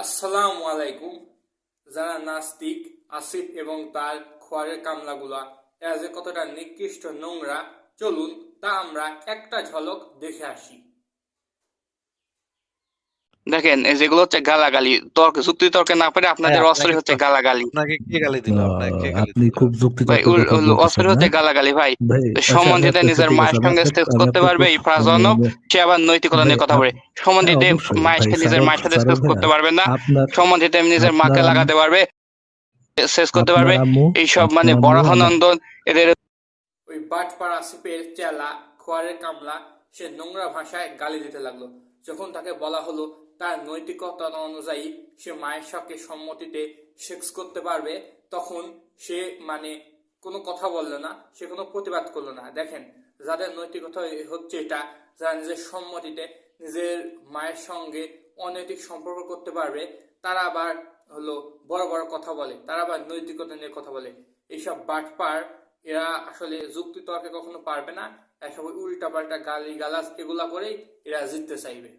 আসসালামু আলাইকুম। যারা নাস্তিক, আসিফ এবং তার খোয়ারের কামলাগুলা এরা যে কতটা নিকৃষ্ট নোংরা, চলুন তা আমরা একটা ঝলক দেখে আসি। দেখেন যেগুলো হচ্ছে গালাগালি, তর্ক যুক্তি তর্কে না পারে ভাই আপনাদের অস্ত্রই হচ্ছে গালাগালি। আপনাকে কে গালি দিল? আপনাকে কে গালি আপনি দিল? খুব ভাই যুক্তিতর্কের কথা বলতেছেন অস্ত্র না হচ্ছে গালাগালি ভাই। ভাই? আচ্ছা, আমি সম্বন্ধীতে আপনাকে নিজের ঠিক আছে, মায়ের সঙ্গে সেক্স করতে পারবে এই ফাজনব, সে আবার নৈতিকতা ভাই নিয়ে কথা বলে। হ্যাঁ, সম্বন্ধীতে অবশ্যই মায়ের ভাই। সাথে নিজের মায়ের সাথে সারোয়ার সেক্স করতে ভাইয়া, পারবে না, আপনার সম্বন্ধীতে নিজের আপনার মাকে আম্মু লাগাতে পারবে, শেষ করতে আপনার পারবে। আম্মু এইসব মানে আপনার আম্মু আমার বরাহনন্দন এদের। ওই বাটপাড়া আসিফের চেলা খোয়ারের কামলা সে নোংরা ভাষায় গালি দিতে লাগলো। যখন তাকে বলা হলো তার নৈতিকতা অনুযায়ী সে মায়ের সঙ্গে সম্মতিতে সেক্স করতে পারবে, তখন সে মানে কোনো কথা বললো না, সে কোনো প্রতিবাদ করলো না। দেখেন, যাদের নৈতিকতা হচ্ছে এটা, যারা নিজের সম্মতিতে নিজের মায়ের সঙ্গে অনৈতিক সম্পর্ক করতে পারবে, তারা আবার হলো বড় বড় কথা বলে, তারা আবার নৈতিকতা নিয়ে কথা বলে। এইসব বাটপার এরা আসলে যুক্তি তর্কে কখনো পারবে না। এসব উল্টা পাল্টা গালি গালাজ এগুলা করেই এরা জিততে চাইবে।